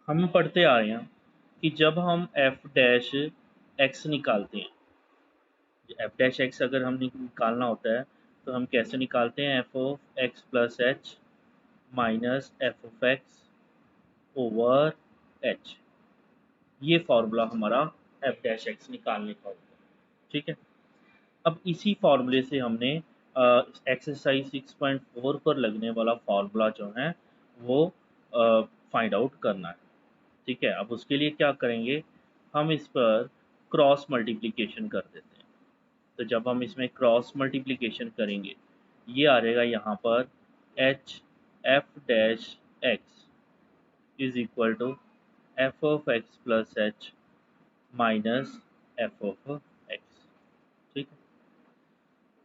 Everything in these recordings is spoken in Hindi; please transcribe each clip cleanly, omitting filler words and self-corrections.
हम पढ़ते आ रहे हैं कि जब हम एफ डैश एक्स निकालते हैं, एफ डैश एक्स अगर हम निकालना होता है तो हम कैसे निकालते हैं, F of X plus H minus F of x over H. ये फॉर्मूला हमारा एफ डैश एक्स निकालने का होता है। ठीक है, अब इसी फॉर्मूले से हमने एक्सरसाइज 6.4 पर लगने वाला फॉर्मूला जो है वो फाइंड आउट करना है। ठीक है, अब उसके लिए क्या करेंगे, हम इस पर क्रॉस मल्टीप्लिकेशन कर देते हैं। तो जब हम इसमें क्रॉस मल्टीप्लिकेशन करेंगे, ये आ जाएगा यहाँ पर H F dash X is equal to F of X plus H minus F of X. ठीक है,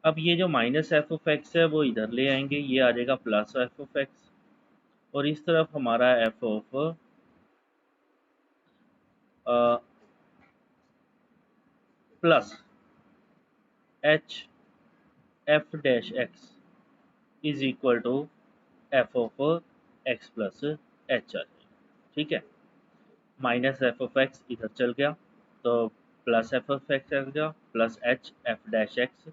अब ये जो माइनस एफ ऑफ एक्स है वो इधर ले आएंगे, ये आ जाएगा प्लस एफ ऑफ एक्स, और इस तरफ हमारा F of plus H F dash X is equal to F of X plus H आ जाएगा। ठीक है, माइनस एफ ऑफ एक्स इधर चल गया तो प्लस एफ ऑफ एक्स आ गया, plus H F dash X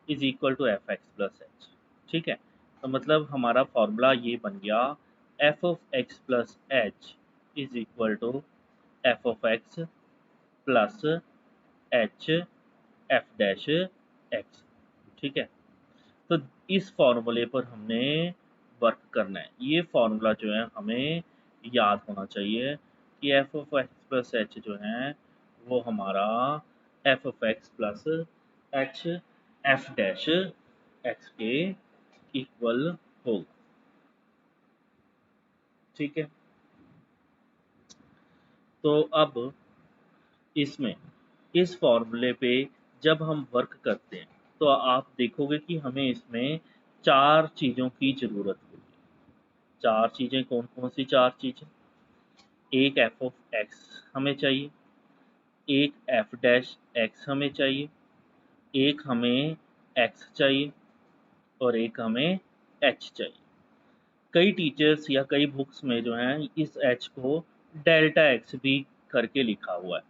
is equal to F X plus H. ठीक है, तो मतलब हमारा फॉर्मूला ये बन गया F of X plus H is equal to F of X plus H F dash X. ठीक है, तो इस फॉर्मूले पर हमने वर्क करना है। ये फॉर्मूला जो है हमें याद होना चाहिए कि F of X plus H जो है वो हमारा F of X plus H F dash x के इक्वल होगा। ठीक है, तो अब इसमें इस फॉर्मूले पे जब हम वर्क करते हैं तो आप देखोगे कि हमें इसमें चार चीज़ों की ज़रूरत होगी। चार चीज़ें कौन कौन सी चार चीज़ें, एक एफ ऑफ एक्स हमें चाहिए, एक एफ डैश एक्स हमें चाहिए, एक हमें एक्स चाहिए, और एक हमें एच चाहिए। कई टीचर्स या कई बुक्स में जो है इस एच को डेल्टा एक्स भी करके लिखा हुआ है।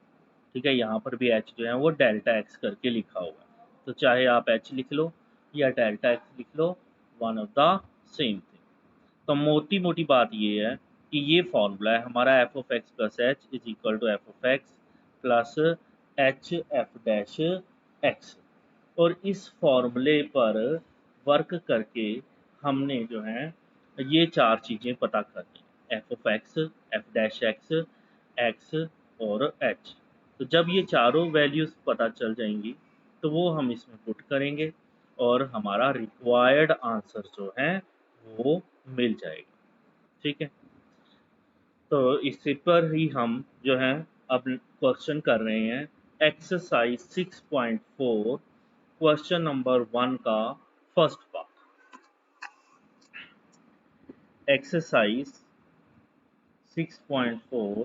ठीक है, यहाँ पर भी एच जो है वो डेल्टा एक्स करके लिखा हुआ है, तो चाहे आप एच लिख लो या डेल्टा एक्स लिख लो, one of the same thing. तो मोटी मोटी बात ये है कि ये फॉर्मूला है हमारा F of X plus H is equal to F of X plus H F dash X, और इस फॉर्मूले पर वर्क करके हमने जो है ये चार चीज़ें पता करनी, F of x, F dash x, x और एच। तो जब ये चारों वैल्यूज़ पता चल जाएंगी तो वो हम इसमें पुट करेंगे और हमारा रिक्वायर्ड आंसर जो है वो मिल जाएगा। ठीक है, तो इसी पर ही हम जो है अब क्वेश्चन कर रहे हैं एक्सरसाइज 6.4 क्वेश्चन नंबर 1 का first part. Exercise 6.4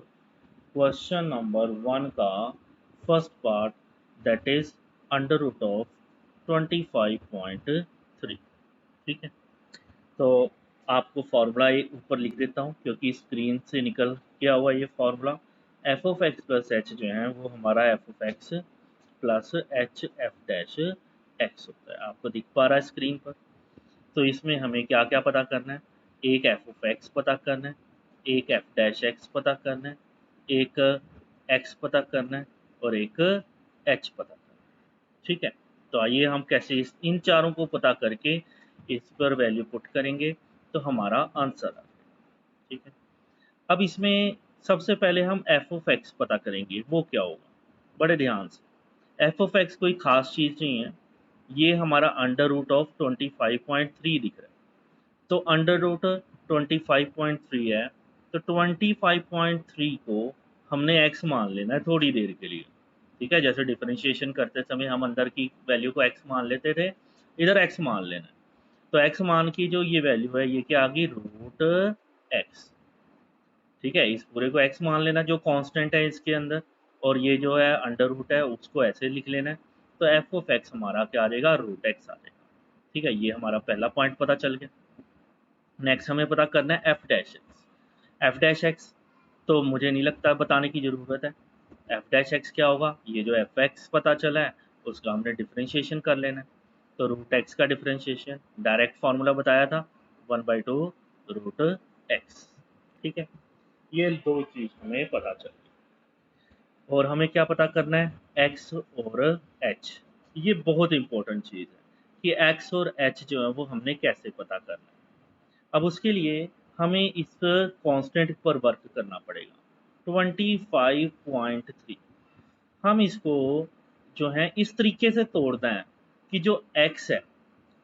question number 1 का first part, that is under root of 25.3। ठीक है, तो आपको फार्मूला ऊपर लिख देता हूँ क्योंकि स्क्रीन से निकल गया हुआ ये formula. F of X plus H जो है वो हमारा F of X plus H F dash x होता है, आपको दिख पा रहा है स्क्रीन पर। तो इसमें हमें क्या क्या पता करना है, एक एफ ऑफ एक्स पता करना है, एक एफ डैश एक्स पता करना है, एक एक्स पता करना है, और एक एच पता करना है। ठीक है, तो आइए हम कैसे इन चारों को पता करके इस पर वैल्यू पुट करेंगे तो हमारा आंसर आ जाएगा। ठीक है, अब इसमें सबसे पहले हम एफ ऑफ एक्स पता करेंगे, वो क्या होगा, बड़े ध्यान से। एफ ऑफ एक्स कोई खास चीज़ नहीं है, ये हमारा अंडर रूट ऑफ 25.3 दिख रहा है। तो अंडर रूट 25.3 है, तो 25.3 को हमने x मान लेना है थोड़ी देर के लिए। ठीक है, जैसे डिफरेंशिएशन करते समय हम अंदर की वैल्यू को x मान लेते थे, इधर x मान लेना है। तो x मान की जो ये वैल्यू है ये क्या आ गई, रूट x। ठीक है, इस पूरे को x मान लेना जो कांस्टेंट है इसके अंदर, और ये जो है अंडर रूट है उसको ऐसे लिख लेना है। तो एफ ऑफ एक्स हमारा क्या आ जाएगा, रूट एक्स आ जाएगा। ठीक है, ये हमारा पहला पॉइंट पता चल गया। नेक्स्ट हमें पता करना है F dash X. F dash X तो मुझे नहीं लगता बताने की ज़रूरत है। एफ डैश एक्स क्या होगा, ये जो एफ एक्स पता चला है उसका हमने डिफरेंशिएशन कर लेना है। तो रूट एक्स का डिफरेंशिएशन डायरेक्ट फार्मूला बताया था 1/2 रूट एक्स। ठीक है, ये दो चीज़ हमें पता चल गई। और हमें क्या पता करना है, एक्स और एच। ये बहुत इंपॉर्टेंट चीज़ है कि एक्स और एच जो है वो हमने कैसे पता करना है। अब उसके लिए हमें इस कांस्टेंट पर वर्क करना पड़ेगा 25.3। हम इसको जो है इस तरीके से तोड़ना है कि जो x है,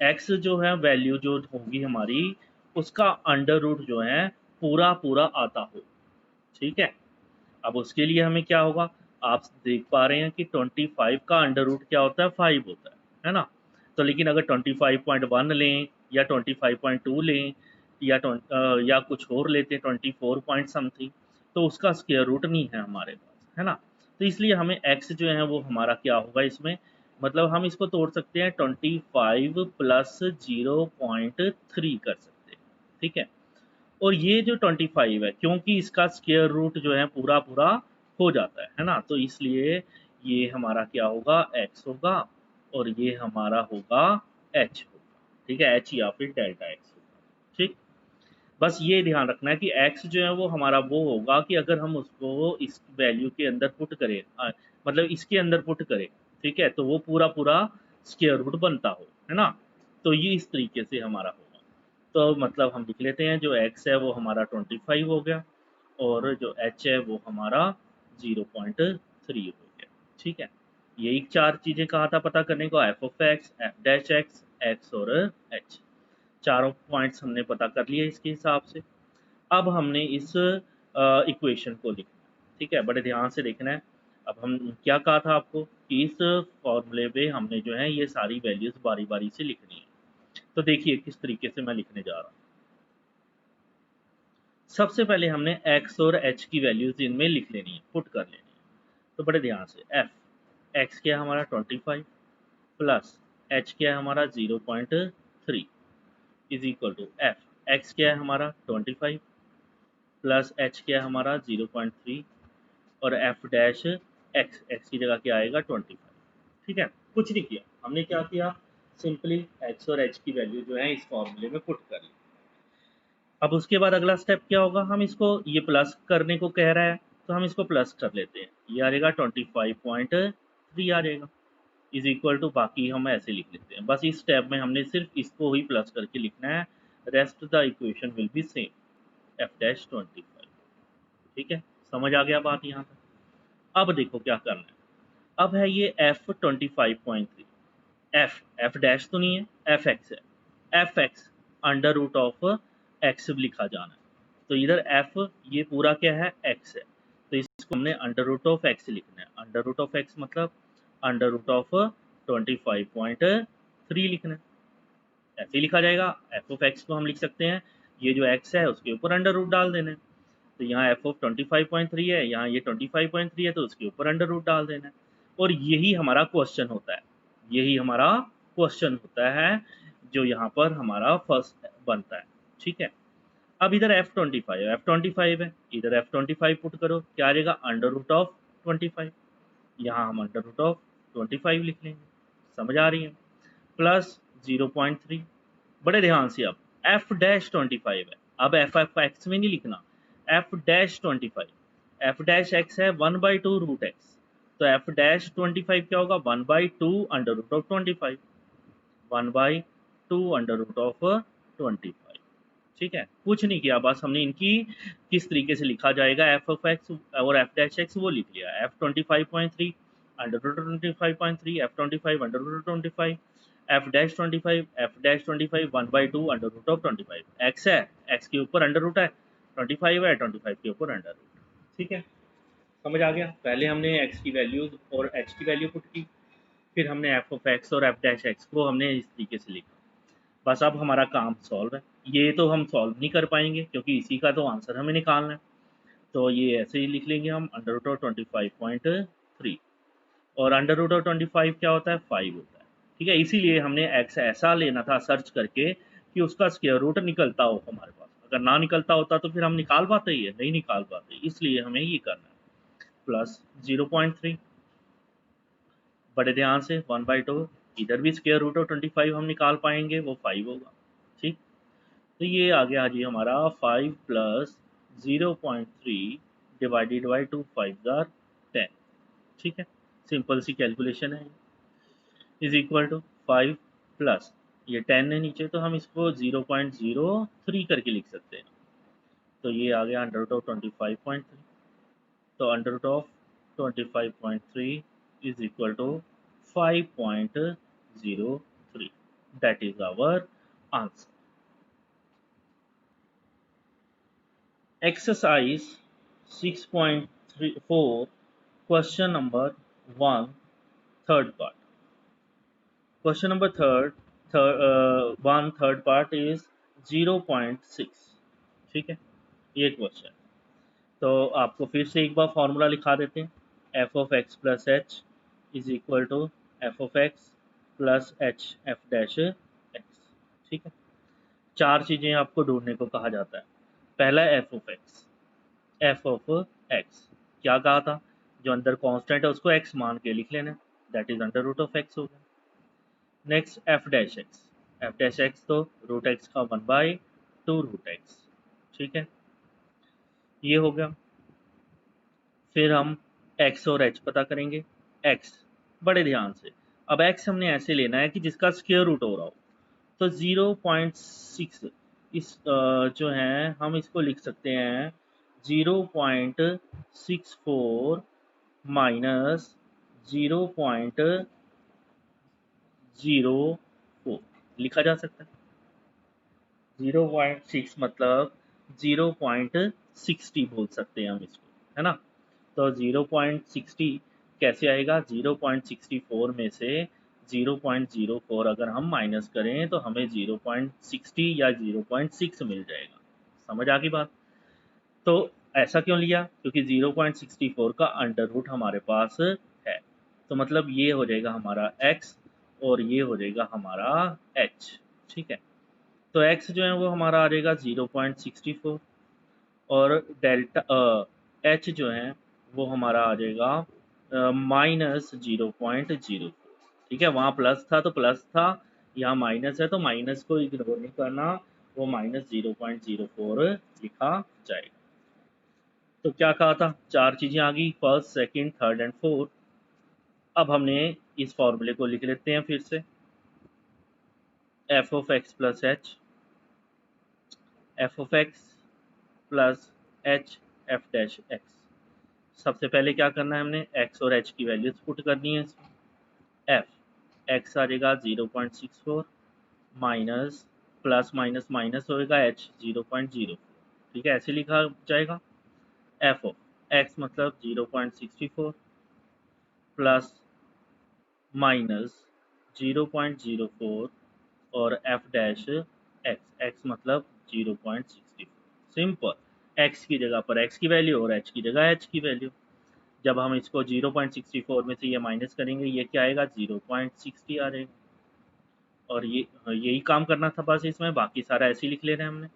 x जो है वैल्यू जो होगी हमारी, उसका अंडर रूट जो है पूरा पूरा आता हो। ठीक है, अब उसके लिए हमें क्या होगा, आप देख पा रहे हैं कि 25 का अंडर रूट क्या होता है, 5 होता है ना। तो लेकिन अगर 25.1 लें या 25.2 लें या कुछ और लेते हैं 24 पॉइंट समथिंग, तो उसका स्क्वायर रूट नहीं है हमारे पास, है ना। तो इसलिए हमें एक्स जो है वो हमारा क्या होगा इसमें, मतलब हम इसको तोड़ सकते हैं 25 प्लस 0.3 कर सकते हैं। ठीक है, और ये जो 25 है, क्योंकि इसका स्क्वायर रूट जो है पूरा पूरा हो जाता है ना, तो इसलिए ये हमारा क्या होगा, x होगा, और ये हमारा होगा h होगा। ठीक है, h या फिर डेल्टा x होगा। ठीक, बस ये ध्यान रखना है कि x जो है वो हमारा वो होगा कि अगर हम उसको इस वैल्यू के अंदर पुट करें, मतलब इसके अंदर पुट करें, ठीक है, तो वो पूरा पूरा स्क्वायर रूट बनता हो, है ना। तो ये इस तरीके से हमारा होगा। तो मतलब हम लिख लेते हैं, जो x है वो हमारा 25 हो गया, और जो h है वो हमारा 0.3 हो गया। ठीक है, यही चार चीज़ें कहा था पता करने को, F of x, F dash x, x और एच। चारों पॉइंट्स हमने पता कर लिए इसके हिसाब से। अब हमने इस इक्वेशन को लिखना है। ठीक है, बड़े ध्यान से देखना है। अब हम क्या कहा था आपको कि इस फॉर्मूले पे हमने जो है ये सारी वैल्यूज बारी बारी से लिखनी है। तो देखिए किस तरीके से मैं लिखने जा रहा हूँ। सबसे पहले हमने x और h की वैल्यूज इनमें लिख लेनी है, पुट कर लेनी है। तो बड़े ध्यान से, f x क्या है हमारा 25 प्लस h क्या है हमारा 0.3 is equal to f x क्या है हमारा 25 प्लस h क्या है हमारा 0.3, और f डैश x की जगह क्या आएगा 25। ठीक है, कुछ नहीं किया हमने, क्या किया, सिंपली x और h की वैल्यू जो है इस फॉर्मूले में पुट कर ली। अब उसके बाद अगला स्टेप क्या होगा, हम इसको ये प्लस करने को कह रहा है, तो हम इसको प्लस कर लेते हैं। ये आ जाएगा 25.3 आ जाएगा, इज इक्वल टू, बाकी हम ऐसे लिख लेते हैं। बस इस स्टेप में हमने सिर्फ इसको ही प्लस करके लिखना है, rest the equation will be same, F dash 25। ठीक है, समझ आ गया बात यहाँ तक। अब देखो क्या करना है। अब है ये एफ 25.3, एफ एफ डैश तो नहीं है, एफ एक्स है, F X under root of X लिखा जाना है। तो इधर एफ ये पूरा क्या है, एक्स है, तो इसको हमने अंडर रूट ऑफ एक्स लिखना है। अंडर रूट ऑफ एक्स मतलब अंडर रूट ऑफ 25.3 लिखना है। ऐसे ही लिखा जाएगा। एफ ऑफ एक्स को हम लिख सकते हैं, ये जो एक्स है उसके ऊपर अंडर रूट डाल देना है। तो यहाँ एफ ऑफ 25.3 है, यहाँ ये 25.3 है, तो उसके ऊपर अंडर रूट डाल देना है। और यही हमारा क्वेश्चन होता है, यही हमारा क्वेश्चन होता है जो यहाँ पर हमारा फर्स्ट बनता है। ठीक है, अब इधर F25 है, इधर F25 पुट करो, क्या आ जाएगा, अंडर रूट ऑफ 25। यहाँ हम अंडर रूट ऑफ 25 लिख लेंगे। समझ आ रही है, प्लस 0.3। बड़े ध्यान से, अब एफ डैश 25 है, अब एफ एफ एक्स में नहीं लिखना, F dash 25, F dash X है 1/2 रूट एक्स, तो एफ डैश 25 क्या होगा, 1/2 under root of 25, 1/2 under root of 25। ठीक है, कुछ नहीं किया, बस हमने इनकी किस तरीके से लिखा जाएगा एफ ऑफ एक्स और एफ डैश एक्स वो लिख लिया। F 25.3 under root 25.3, F 25 under root 25, F dash 25, F dash 25 1/2 under root of 25। X है, एक्स के ऊपर अंडर रूट है, 25 है, 25 के ऊपर अंडर रूट। ठीक है, समझ आ गया। पहले हमने एक्स की वैल्यूज और एच की वैल्यू पुट की, फिर हमने एफ ऑफ एक्स और एफ डैश एक्स को हमने इस तरीके से लिखा। बस अब हमारा काम सॉल्व है। ये तो हम सॉल्व नहीं कर पाएंगे क्योंकि इसी का तो आंसर हमें निकालना है। तो ये ऐसे ही लिख लेंगे हम, अंडर रूट ऑफ 25.3, और अंडर रूट ऑफ 25 क्या होता है, 5 होता है। ठीक है, इसीलिए हमने एक्स ऐसा लेना था सर्च करके कि उसका स्क्वायर रूट निकलता हो हमारे पास। अगर ना निकलता होता तो फिर हम निकाल पाते ही है, नहीं निकाल पाते, इसलिए हमें ये करना है। प्लस 0.3, बड़े ध्यान से 1/2, इधर भी स्क्वायर रूट ऑफ 25 हम निकाल पाएंगे, वो 5 होगा। ठीक, तो ये आ गया जी हमारा 5 प्लस 0.3 डिवाइडेड बाई 2, 5 10। ठीक है, सिंपल सी कैलकुलेशन है। इज इक्वल टू 5 प्लस ये 10 है नीचे, तो हम इसको 0.03 करके लिख सकते हैं। तो ये आ गया अंडर रूट ऑफ 25.3। तो under root of 25.3 is equal to 5.03। That is our answer. Exercise 6.4, question number 1, third part. Question number third part is 0.6। ठीक है, ये क्वेश्चन। तो आपको फिर से एक बार फॉर्मूला लिखा देते हैं। F of X plus H is equal to F of X plus H F dash X. ठीक है, चार चीज़ें आपको ढूंढने को कहा जाता है। पहला F of x, F of x क्या कहा था, जो अंदर कांस्टेंट है उसको एक्स मान के लिख लेना, that is under root of X हो गया। Next F dash X, F dash X तो रूट एक्स का 1/2 रूट एक्स। ठीक है, ये हो गया। फिर हम एक्स और एच पता करेंगे। एक्स, बड़े ध्यान से, अब एक्स हमने ऐसे लेना है कि जिसका स्क्वायर रूट हो रहा हो। तो 0.6 इस जो है हम इसको लिख सकते हैं 0.64 माइनस 0.04 लिखा जा सकता है। 0.6 मतलब 0.60 बोल सकते हैं हम इसको, है ना। तो 0.60 कैसे आएगा, 0.64 में से 0.04 अगर हम माइनस करें तो हमें 0.60 या 0.6 मिल जाएगा। समझ आ गई बात। तो ऐसा क्यों लिया, क्योंकि 0.64 का अंडर रूट हमारे पास है। तो मतलब ये हो जाएगा हमारा x और ये हो जाएगा हमारा h। ठीक है, तो x जो है वो हमारा आ जाएगा 0.64 और डेल्टा h जो है वो हमारा आ जाएगा -0.04। ठीक है, वहाँ प्लस था तो प्लस था, यहाँ माइनस है तो माइनस को इग्नोर नहीं करना, वो -0.04 लिखा जाएगा। तो क्या कहा था, चार चीजें आ गई, first second third and fourth. अब हमने इस फॉर्मूले को लिख लेते हैं फिर से। F of X plus H, F of X plus H F dash x. सबसे पहले क्या करना है, हमने एक्स और एच की वैल्यूज पुट करनी है इसमें। एफ एक्स आ जाएगा 0.64 माइनस प्लस माइनस माइनस होएगा एच 0.04। ठीक है, ऐसे लिखा जाएगा। एफ ऑफ एक्स मतलब 0.64 प्लस माइनस 0.04 और एफ डैश एक्स, एक्स मतलब 0.64। सिंपल, एक्स की जगह पर एक्स की वैल्यू और एच की जगह एच की वैल्यू। जब हम इसको 0.64 में से ये माइनस करेंगे, ये क्या आएगा 0.60 आ जाएगा। और ये यही काम करना था बस इसमें, बाकी सारा ऐसे ही लिख लेना है हमने।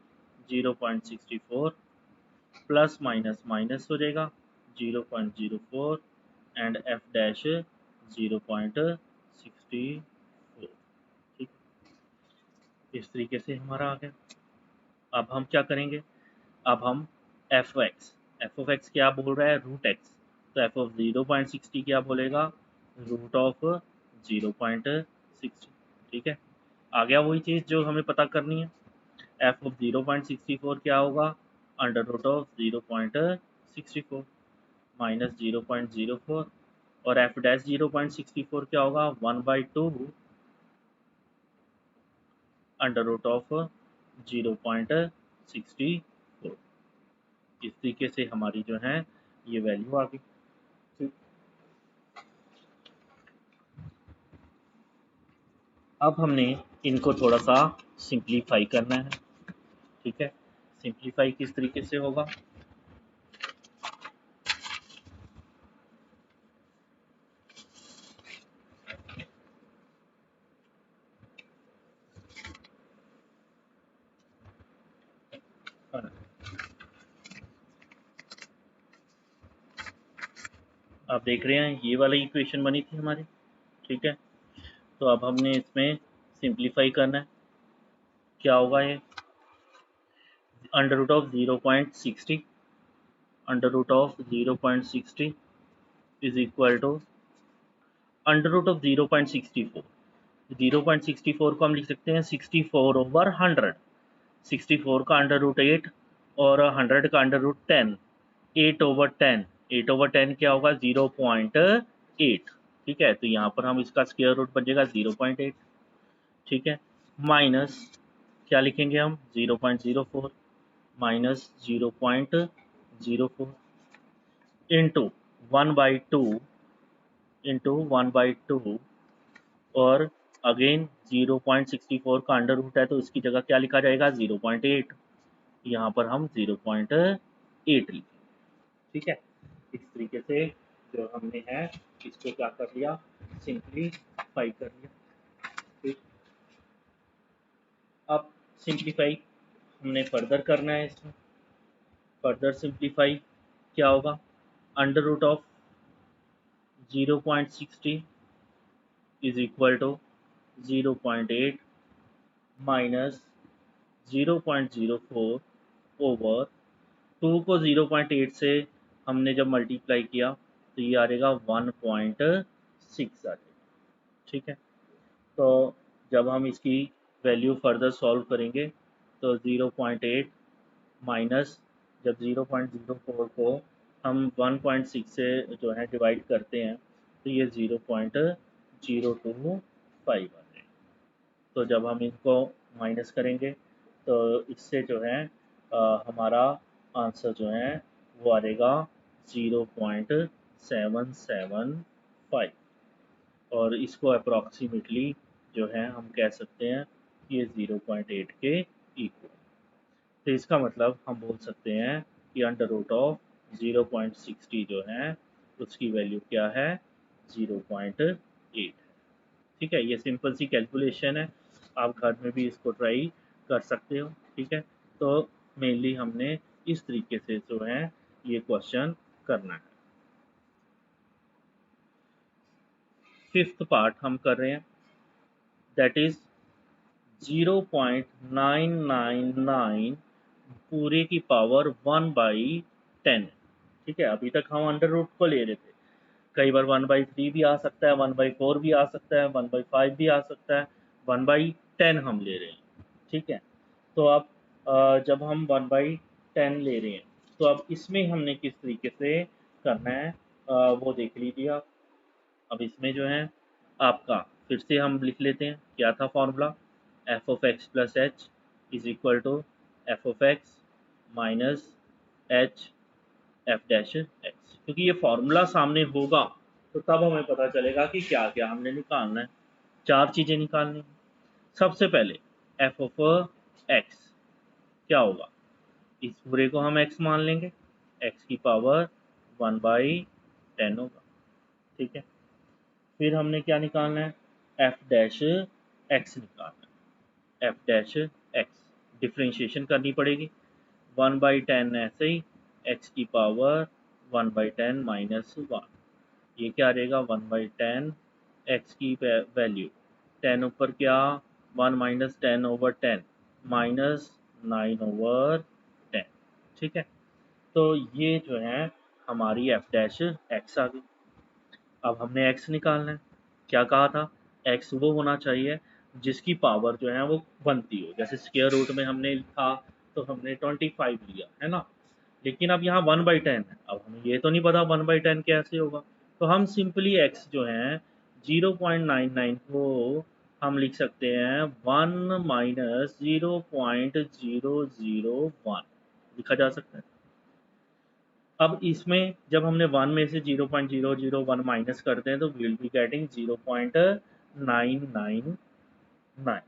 0.64 प्लस माइनस माइनस हो जाएगा 0.04 एंड एफ डैश 0.64। ठीक, इस तरीके से हमारा आ गया। अब हम क्या करेंगे, अब हम एफ ऑफ एक्स क्या बोल रहा है, रूट एक्स। तो एफ ऑफ 0.60 क्या बोलेगा, रूट ऑफ 0.60। ठीक है, आ गया वही चीज़ जो हमें पता करनी है। एफ ऑफ 0.64 क्या होगा, अंडर रूट ऑफ 0.64 माइनस 0.04 और एफ डैश 0.64 क्या होगा 1/2 अंडर रूट ऑफ 0.64। इस तरीके से हमारी जो है ये वैल्यू आ गई। अब हमने इनको थोड़ा सा सिंप्लीफाई करना है। ठीक है, सिंप्लीफाई किस तरीके से होगा, आप देख रहे हैं ये वाली इक्वेशन बनी थी हमारी, ठीक है। तो अब हमने इसमें सिंप्लीफाई करना है। क्या होगा ये, under root of 0.60 under root of 0.60 is equal to under root of 0.64। 0.64 को हम लिख सकते हैं 64/100। 64 का अंडर रूट 8 और 100 का अंडर रूट 10, 8/10। 8/10 क्या होगा, 0.8। ठीक है, तो यहाँ पर हम इसका स्क्वायर रूट बचेगा 0.8, ठीक है। माइनस क्या लिखेंगे हम, 0.04 माइनस 0.04 इंटू 1/2 इंटू 1/2 और अगेन 0.64 का अंडर रूट है तो इसकी जगह क्या लिखा जाएगा, 0.8। यहाँ पर हम 0.8 लिखेंगे, ठीक है। इस तरीके से जो हमने है इसको क्या कर लिया, सिंप्लीफाई कर लिया, ठीक। अब सिंप्लीफाई हमने फर्दर करना है। इसमें फर्दर सिंप्लीफाई क्या होगा, under root of 0.60 is equal to 0.8 minus 0.04 over 2 को 0.8 से हमने जब मल्टीप्लाई किया तो ये आ जाएगा 1.6 आ जाएगा, ठीक है। तो जब हम इसकी वैल्यू फर्दर सॉल्व करेंगे तो 0.8 माइनस जब 0.04 को हम 1.6 से जो है डिवाइड करते हैं तो ये 0.025 आ जाएगा। तो जब हम इनको माइनस करेंगे तो इससे जो है हमारा आंसर जो है वो आ जाएगा 0.775 और इसको अप्रॉक्सीमेटली जो है हम कह सकते हैं कि ये 0.8 के इक्वल। तो इसका मतलब हम बोल सकते हैं कि अंडर रूट ऑफ 0.60 जो है उसकी वैल्यू क्या है, 0.8 है, ठीक है। ये सिंपल सी कैलकुलेशन है, आप घर में भी इसको ट्राई कर सकते हो, ठीक है। तो मेनली हमने इस तरीके से जो है ये क्वेश्चन करना है। फिफ्थ पार्ट हम कर रहे हैं, दैट इज 0.999 पूरे की पावर 1/10, ठीक है। अभी तक हम अंडर रूट को ले रहे थे, कई बार 1/3 भी आ सकता है, 1/4 भी आ सकता है, 1/5 भी आ सकता है, 1/10 हम ले रहे हैं, ठीक है। तो अब जब हम 1/10 ले रहे हैं तो अब इसमें हमने किस तरीके से करना है वो देख लीजिए आप। अब इसमें जो है आपका फिर से हम लिख लेते हैं, क्या था formula, f(x + h) is equal to f(x minus h f'(x), क्योंकि ये फॉर्मूला सामने होगा तो तब हमें पता चलेगा कि क्या क्या हमने निकालना है। चार चीज़ें निकालनी है। सबसे पहले f(x) क्या होगा, इस पूरे को हम x मान लेंगे, x की पावर 1/10 होगा, ठीक है। फिर हमने क्या निकालना है, f'(x) निकालना है, f'(x) डिफ्रेंशिएशन करनी पड़ेगी, 1/10 ऐसे ही, x की पावर 1/10 माइनस 1, ये क्या आ जाएगा 1/10, x की वैल्यू 10 ऊपर क्या 1 माइनस 10/10 माइनस 9/10, ठीक है। तो ये जो है हमारी f'(x) आ गई। अब हमने x निकालना है, क्या कहा था, x वो होना चाहिए जिसकी पावर जो है वो बनती हो, जैसे स्क्वायर रूट में हमने लिखा तो हमने 25 लिया है ना, लेकिन अब यहाँ 1/10 है, अब हमें ये तो नहीं पता 1/10 कैसे होगा, तो हम सिंपली x जो है 0.99 को हम लिख सकते हैं 1 माइनस 0.001 लिखा जा सकता है। अब इसमें जब हमने 1 में से 0.001 माइनस करते हैं तो विल बी गेटिंग 0.999,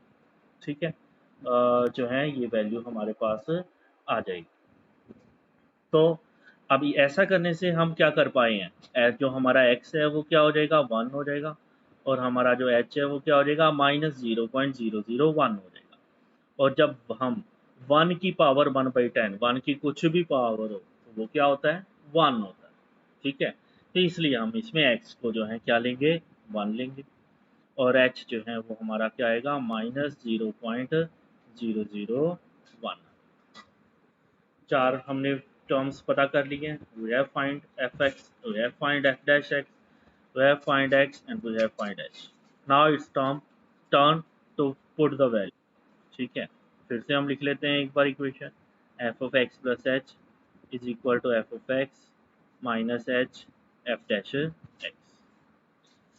ठीक है। जो है ये वैल्यू हमारे पास आ जाएगी। तो अब ऐसा करने से हम क्या कर पाए हैं, जो हमारा x है वो क्या हो जाएगा 1 हो जाएगा और हमारा जो h है वो क्या हो जाएगा माइनस 0.001 हो जाएगा। और जब हम 1 की पावर 1/10, 1 की कुछ भी पावर हो तो वो क्या होता है 1 होता है, ठीक है। तो इसलिए हम इसमें x को जो है क्या लेंगे, 1 लेंगे, और h जो है वो हमारा क्या आएगा, -0.001। चार हमने टर्म्स पता कर लिए हैं। We have find fx, we have find f dash x, we have find x, and we have find h. Now it's turn to put the value। ठीक है, फिर से हम लिख लेते हैं एक बार equation. f of x plus h is equal to f of x minus h f dash x।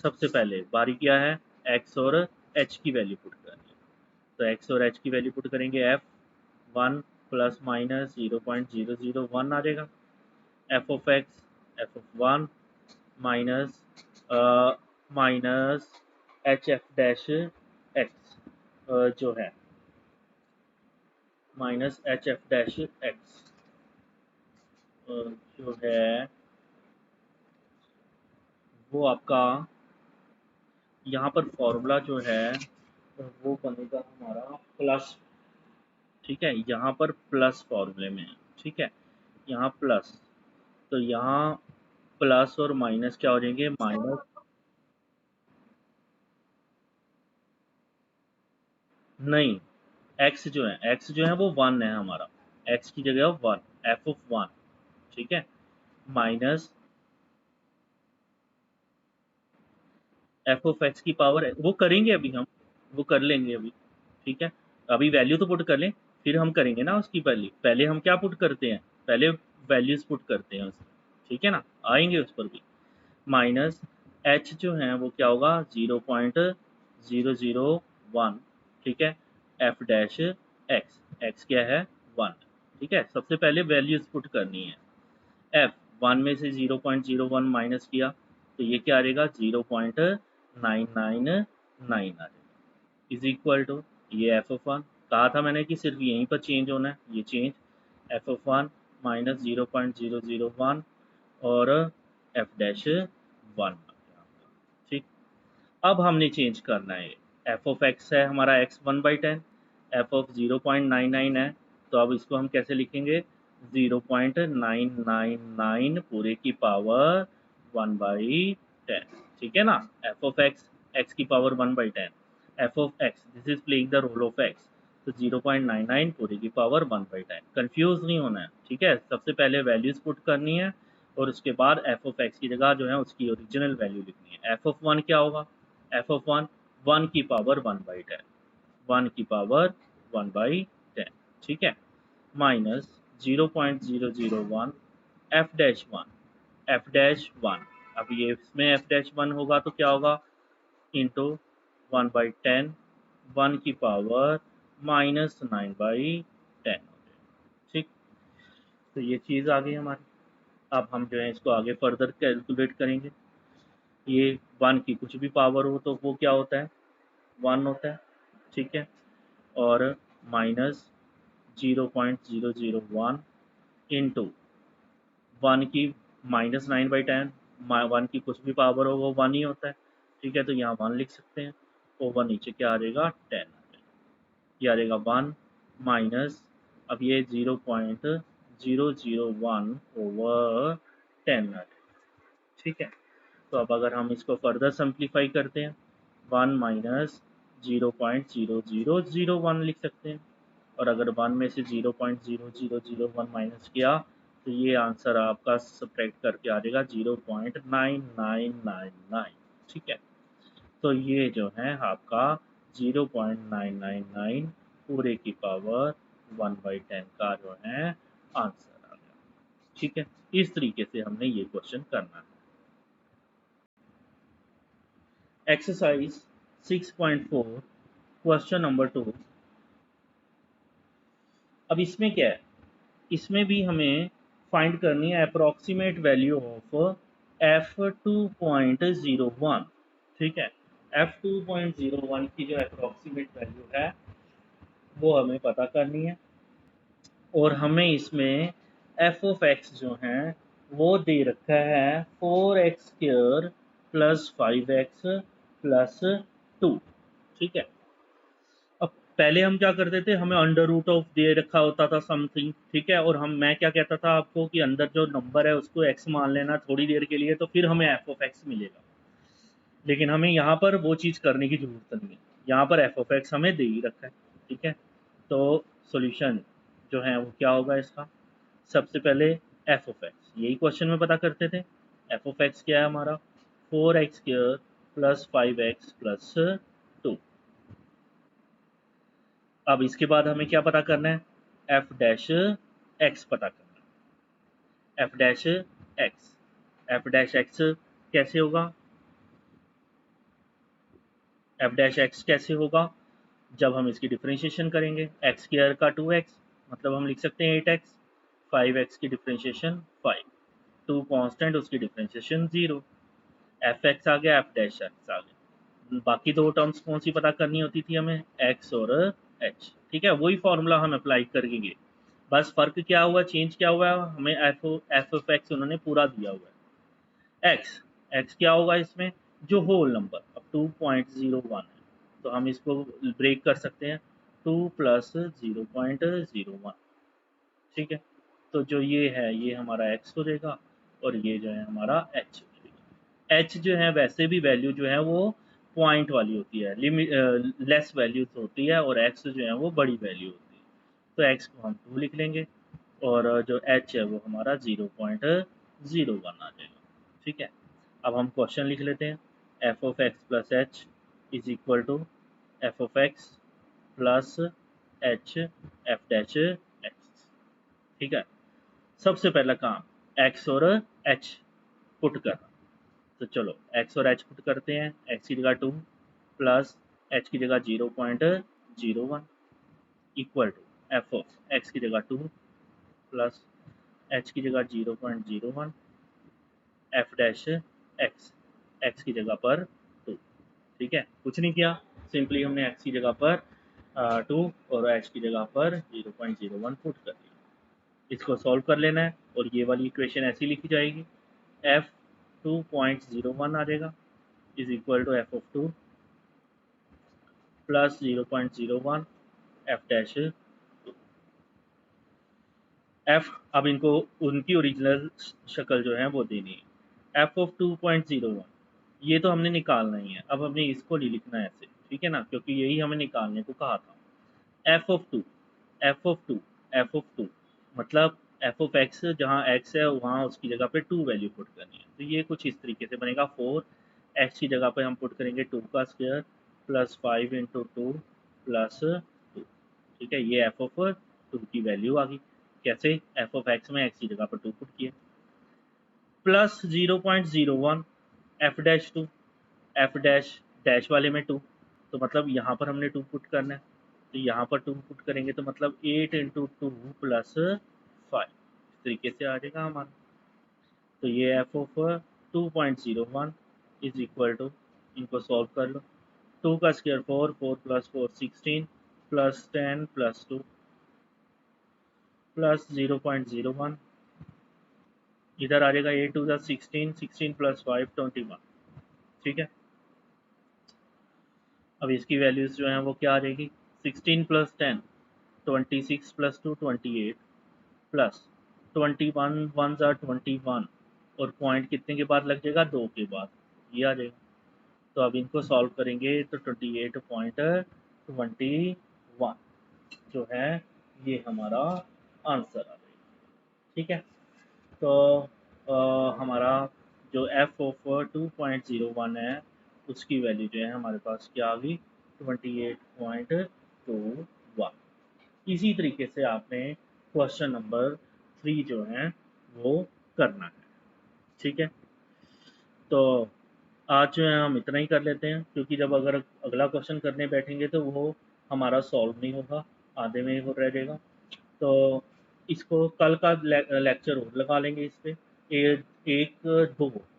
सबसे पहले बारी क्या है, x और h की वैल्यू पुट करनी है। तो x और h की वैल्यू पुट करेंगे, f 1 प्लस माइनस 0.001 आ जाएगा। f of x, f of 1 minus minus H F dash x जो है, minus H F dash x जो है वो आपका यहाँ पर फॉर्मूला जो है वो बनेगा हमारा प्लस। ठीक है, यहाँ पर प्लस फॉर्मूले में है। ठीक है, यहाँ प्लस, तो यहाँ प्लस और माइनस क्या हो जाएंगे, माइनस। नहीं, एक्स जो है वो 1 है हमारा, एक्स की जगह 1, एफ ऑफ 1। ठीक है, माइनस एफ ऑफ एक्स की पावर है, वो करेंगे अभी हम, वो कर लेंगे अभी। ठीक है, अभी वैल्यू तो पुट कर लें, फिर हम करेंगे ना उसकी वैल्यू। पहले हम क्या पुट करते हैं, पहले वैल्यूज पुट करते हैं उसकी। ठीक है ना, आएंगे उस पर भी। माइनस एच जो है वो क्या होगा, 0.001। ठीक है, एफ डैश एक्स, एक्स क्या है, 1। ठीक है, सबसे पहले वैल्यूज पुट करनी है। एफ 1 में से 0.01 माइनस किया तो ये क्या आ जाएगा, 0.999 आ जाएगा, इज इक्वल टू ये एफ ऑफ 1। कहा था मैंने कि सिर्फ यहीं पर चेंज होना है, ये चेंज एफ ऑफ 1 माइनस 0.001 और एफ डैश 1। ठीक, अब हमने चेंज करना है, एफ ऑफ एक्स है हमारा एक्स 1/10, एफ ऑफ 0.99 है, तो अब इसको हम कैसे लिखेंगे, 0.999 पूरे की पावर 1/10। ठीक है ना, एफ ऑफ एक्स, एक्स की power 1/10, F of X, this is playing the role of X, तो 0.99 पूरे की पावर 1/10। कंफ्यूज नहीं होना है। ठीक है, सबसे पहले वैल्यूज पुट करनी है और उसके बाद एफ ऑफ एक्स की जगह जो है उसकी ओरिजिनल वैल्यू लिखनी है। एफ ऑफ 1 क्या होगा, एफ ऑफ 1, 1 की पावर 1/10, 1 की पावर 1/10। ठीक है, minus 0.001 F dash 1, F dash 1। अब ये इसमें एफ डैश 1 होगा तो क्या होगा, इंटू 1/10, 1 की पावर -9/10 हो जाएगा। ठीक, तो ये चीज़ आ गई हमारी। अब हम जो है इसको आगे फर्दर कैलकुलेट करेंगे। ये 1 की कुछ भी पावर हो तो वो क्या होता है, 1 होता है। ठीक है, और माइनस 0.001 इंटू 1 की -9/10, 1 की कुछ भी पावर हो वो 1 ही होता है। ठीक है, तो यहाँ 1 लिख सकते हैं, ओवर नीचे क्या आ जाएगा, 10 आ जाएगा। ये आ जाएगा 1 माइनस, अब ये 0.001 ओवर 10 आ जाएगा। ठीक है, तो अब अगर हम इसको फर्दर सिंप्लीफाई करते हैं, 1 माइनस 0.0001 लिख सकते हैं, और अगर 1 में से 0.0001 माइनस किया तो ये आंसर आपका सब्ट्रैक्ट करके आ जाएगा 0.9999। ठीक है, तो ये जो है आपका 0.999 पूरे की पावर 1/10 का जो है आंसर आ गया। ठीक है, इस तरीके से हमने ये क्वेश्चन करना है। Exercise 6.4 question number 2। अब इसमें क्या है, इसमें भी हमें फाइंड करनी है अप्रोक्सीमेट वैल्यू ऑफ f2.01। ठीक है, f2.01 की जो अप्रोक्सीमेट वैल्यू है वो हमें पता करनी है, और हमें इसमें f ऑफ x जो है वो दे रखा है 4x² प्लस 5x प्लस 2। ठीक है, अब पहले हम क्या करते थे, हमें अंडर रूट ऑफ दे रखा होता था समथिंग, ठीक है, और मैं क्या कहता था आपको कि अंदर जो नंबर है उसको x मान लेना थोड़ी देर के लिए, तो फिर हमें एफ ऑफ एक्स मिलेगा। लेकिन हमें यहाँ पर वो चीज़ करने की जरूरत नहीं है, यहाँ पर एफ ऑफ एक्स हमें दे ही रखा है, ठीक है। तो सॉल्यूशन जो है वो क्या होगा इसका, सबसे पहले एफ ऑफ एक्स, यही क्वेश्चन में पता करते थे। एफ ऑफ एक्स क्या है हमारा, 4x² प्लस 5x प्लस 2। अब इसके बाद हमें क्या पता करना है, एफ डैश एक्स पता करना है, F dash X. F dash x कैसे होगा, एफ डैश एक्स कैसे होगा, जब हम इसकी डिफ्रेंशिएशन करेंगे, एक्स स्क्वायर का 2x, मतलब हम लिख सकते हैं 8x, 5x की डिफ्रेंशिएशन 5, 2 कांस्टेंट उसकी डिफ्रेंशिएशन 0, एफ एक्स आ गया, एफ डैश एक्स आ गया। बाकी दो टर्म्स कौन सी पता करनी होती थी हमें, x और h, ठीक है, वही फॉर्मूला हम अप्लाई करेंगे। बस फर्क क्या हुआ, चेंज क्या हुआ, हमें एफ ऑफ एक्स उन्होंने पूरा दिया हुआ है। एक्स क्या होगा इसमें, जो होल नंबर, अब 2.01 है तो हम इसको ब्रेक कर सकते हैं, 2 प्लस 0.01, ठीक है। तो जो ये है ये हमारा x हो जाएगा, और ये जो है हमारा h हो जाएगा। h जो है वैसे भी वैल्यू जो है वो पॉइंट वाली होती है, लिमिट लेस वैल्यू होती है, और x जो है वो बड़ी वैल्यू होती है। तो x को हम 2 लिख लेंगे, और जो h है वो हमारा 0.01 आ जाएगा, ठीक है। अब हम क्वेश्चन लिख लेते हैं, F of X plus H is equal to F of X plus H F dash X, ठीक है। सबसे पहला काम x और h पुट करना, तो चलो x और h पुट करते हैं, x की जगह 2 प्लस h की जगह 0.01 equal to F of X की जगह 2 प्लस h की जगह 0.01 एफ डैश एक्स, एक्स की जगह पर 2, ठीक है। कुछ नहीं किया, सिंपली हमने x की जगह पर 2 और h की जगह पर 0.01 पुट कर दिया। इसको सॉल्व कर लेना है, और ये वाली इक्वेशन ऐसी लिखी जाएगी, एफ 2.01 आ जाएगा is equal to F of 2 plus 0.01 F dash F. अब इनको उनकी ओरिजिनल शक्ल जो है वो देनी है, एफ ऑफ 2.01 ये तो हमने निकालना ही है, अब हमने इसको नहीं लिखना है ऐसे, ठीक है ना, क्योंकि यही हमें निकालने को कहा था। F of 2, F of 2, F of 2 मतलब एफ ऑफ एक्स, जहाँ एक्स है वहाँ उसकी जगह पे 2 वैल्यू पुट करनी है, तो ये कुछ इस तरीके से बनेगा, 4 एक्स की जगह पे हम पुट करेंगे 2 का स्क्वायर प्लस 5 इंटू 2 प्लस 2, ठीक है। ये एफ ऑफ 2 की वैल्यू आ गई, कैसे, एफ ऑफ एक्स में एक्स की जगह पर 2 पुट किए, plus 0.01 F dash 2, F dash dash वाले में 2, तो मतलब यहाँ पर हमने 2 पुट करना है, तो यहाँ पर 2 पुट करेंगे तो मतलब 8 इंटू 2 प्लस 5, इस तरीके से आ जाएगा हमारा। तो ये F of 2.01 is equal to, इनको सॉल्व कर लो, 2 का square 4, 4 plus 4 16 plus 10 plus 2 plus 0.01, इधर आ जाएगा 8 टू 16, 16 प्लस 5 21, ठीक है। अब इसकी वैल्यूज जो हैं वो क्या आ जाएगी, 16 प्लस 10 26 प्लस 2 28 प्लस 21 वन ज़ा 21, और पॉइंट कितने के बाद लग जाएगा, 2 के बाद, ये आ जाएगा। तो अब इनको सॉल्व करेंगे तो 28.21 जो है ये हमारा आंसर आ जाएगा, ठीक है। तो हमारा जो एफ ऑफ 2.01 है उसकी वैल्यू जो है हमारे पास क्या आ गई, 28.21। इसी तरीके से आपने क्वेश्चन नंबर 3 जो है वो करना है, ठीक है। तो आज जो है हम इतना ही कर लेते हैं, क्योंकि जब अगर अगला क्वेश्चन करने बैठेंगे तो वो हमारा सॉल्व नहीं होगा, आधे में ही वो रह जाएगा। तो इसको कल का लेक्चर और लगा लेंगे इस पे, एक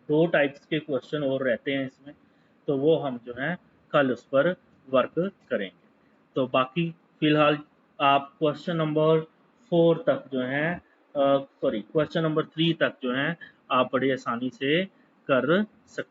दो टाइप्स के क्वेश्चन और रहते हैं इसमें, तो वो हम जो है कल उस पर वर्क करेंगे। तो बाकी फिलहाल आप क्वेश्चन नंबर 4 तक जो है, सॉरी क्वेश्चन नंबर 3 तक जो है आप बड़ी आसानी से कर सकते